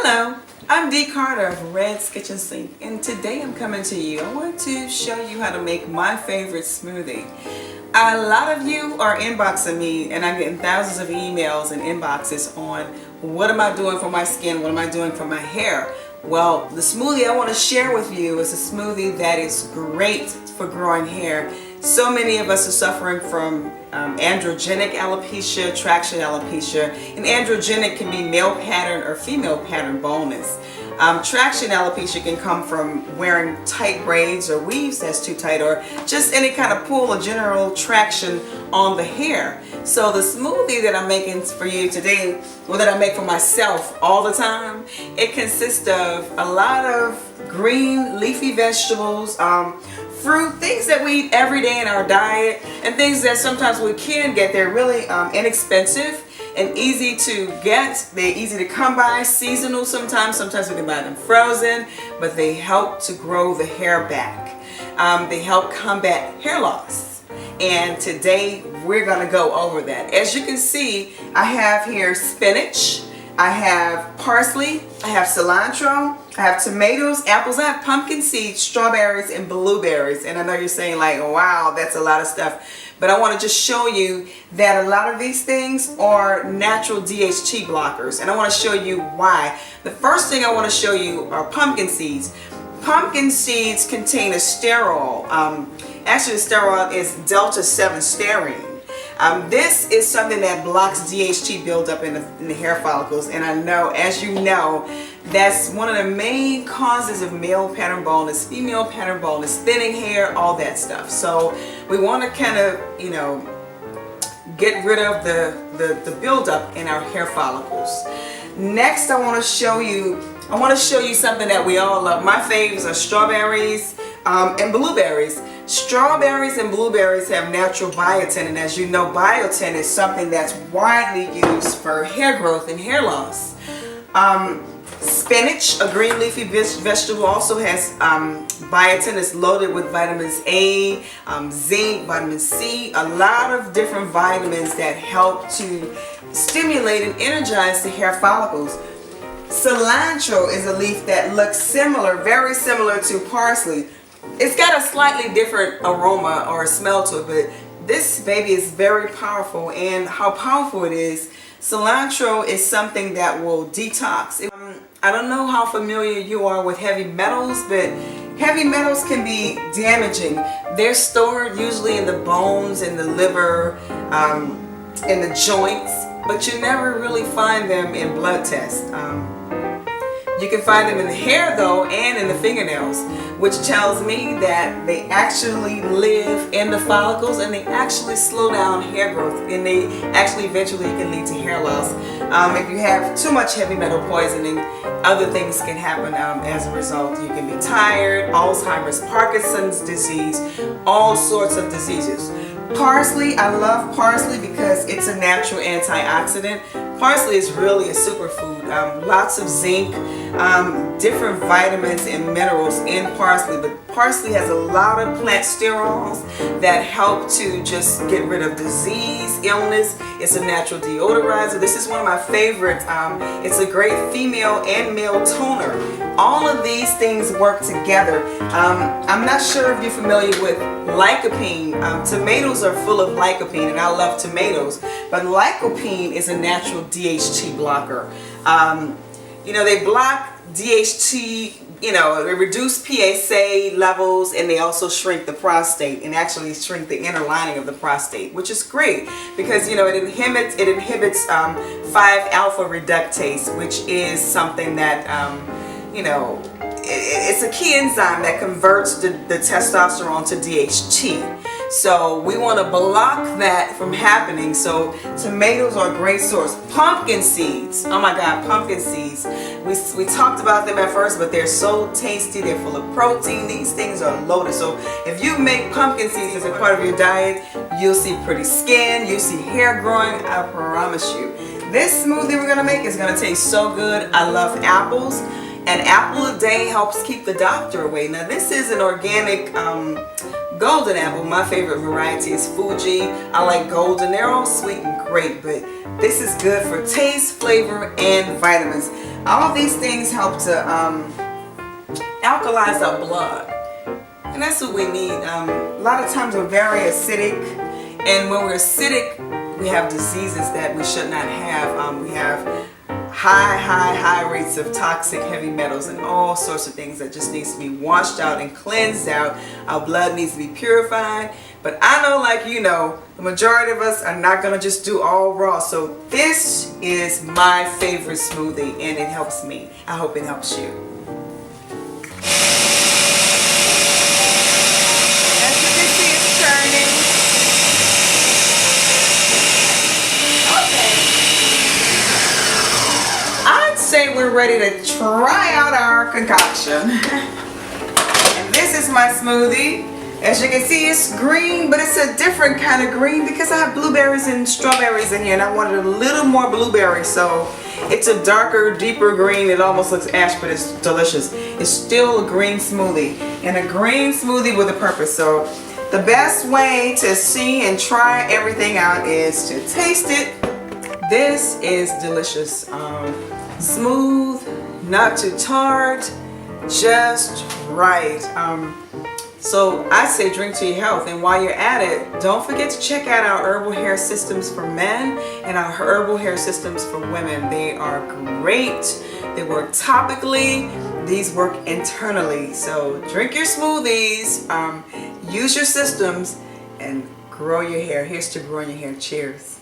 Hello, I'm Dee Carter of Red's Kitchen Sink, and today I'm coming to you. I want to show you how to make my favorite smoothie. A lot of you are inboxing me, and I'm getting thousands of emails and inboxes on what am I doing for my skin, what am I doing for my hair. Well, the smoothie I want to share with you is a smoothie that is great for growing hair. So many of us are suffering from androgenic alopecia, traction alopecia, and androgenic can be male pattern or female pattern baldness. Traction alopecia can come from wearing tight braids or weaves that's too tight, or just any kind of pull or general traction on the hair. So the smoothie that I'm making for you today, or that I make for myself all the time, it consists of a lot of green leafy vegetables, fruit, things that we eat every day in our diet, and things that sometimes we can get. They're really inexpensive and easy to get. They're easy to come by, seasonal sometimes we can buy them frozen, but they help to grow the hair back. They help combat hair loss, and today we're going to go over that. As you can see, I have here spinach, I have parsley, I have cilantro, I have tomatoes, apples, I have pumpkin seeds, strawberries, and blueberries. And I know you're saying like, wow, that's a lot of stuff. But I want to just show you that a lot of these things are natural DHT blockers. And I want to show you why. The first thing I want to show you are pumpkin seeds. Pumpkin seeds contain a sterol. Actually, the sterol is delta 7 styrene. This is something that blocks DHT buildup in the hair follicles, and I know, as you know, that's one of the main causes of male pattern baldness, female pattern baldness, thinning hair, all that stuff. So we want to kind of, get rid of the buildup in our hair follicles. Next, I want to show you something that we all love. My faves are strawberries and blueberries. Strawberries and blueberries have natural biotin, and as you know, biotin is something that's widely used for hair growth and hair loss. Spinach, a green leafy vegetable, also has biotin. It's loaded with vitamins A, zinc, vitamin C, a lot of different vitamins that help to stimulate and energize the hair follicles. Cilantro is a leaf that looks similar, very similar to parsley. It's got a slightly different aroma or smell to it, but this baby is very powerful. And how powerful it is, cilantro is something that will detox. I don't know how familiar you are with heavy metals, but heavy metals can be damaging. They're stored usually in the bones, in the liver, in the joints, but you never really find them in blood tests. You can find them in the hair though, and in the fingernails, which tells me that they actually live in the follicles, and they actually slow down hair growth, and they actually eventually can lead to hair loss. If you have too much heavy metal poisoning, other things can happen as a result. You can be tired, Alzheimer's, Parkinson's disease, all sorts of diseases. Parsley, I love parsley because it's a natural antioxidant. Parsley is really a superfood. Lots of zinc, different vitamins and minerals in parsley, but parsley has a lot of plant sterols that help to just get rid of disease, illness. It's a natural deodorizer. This is one of my favorites. It's a great female and male toner. All of these things work together. I'm not sure if you're familiar with lycopene. Tomatoes are full of lycopene, and I love tomatoes, but lycopene is a natural DHT blocker. They block DHT, they reduce PSA levels, and they also shrink the prostate, and actually shrink the inner lining of the prostate, which is great because it inhibits 5-alpha reductase, which is something that it's a key enzyme that converts the testosterone to DHT. So we want to block that from happening. So tomatoes are a great source. Pumpkin seeds, oh my God, pumpkin seeds. We talked about them at first, but they're so tasty. They're full of protein. These things are loaded. So if you make pumpkin seeds as a part of your diet, you'll see pretty skin, you'll see hair growing, I promise you. This smoothie we're going to make is going to taste so good. I love apples. An apple a day helps keep the doctor away. Now this is an organic golden apple. My favorite variety is Fuji. I like golden. They're all sweet and great, but this is good for taste, flavor, and vitamins. All of these things help to alkalize our blood, and that's what we need. A lot of times we're very acidic, and when we're acidic, we have diseases that we should not have. We have high rates of toxic heavy metals and all sorts of things that just needs to be washed out and cleansed out. Our blood needs to be purified. But I know, like you know, the majority of us are not gonna just do all raw. So this is my favorite smoothie, and it helps me. I hope it helps you. As you can see, it's turning. I'd say we're ready to try out our concoction. And this is my smoothie. As you can see, it's green, but it's a different kind of green because I have blueberries and strawberries in here, and I wanted a little more blueberry, so it's a darker, deeper green. It almost looks ash, but it's delicious. It's still a green smoothie, and a green smoothie with a purpose. So the best way to see and try everything out is to taste it. This is delicious. Smooth, not too tart, just right. So I say drink to your health, and while you're at it, don't forget to check out our herbal hair systems for men and our herbal hair systems for women. They are great. They work topically. These work internally. So drink your smoothies, use your systems, and grow your hair. Here's to growing your hair. Cheers.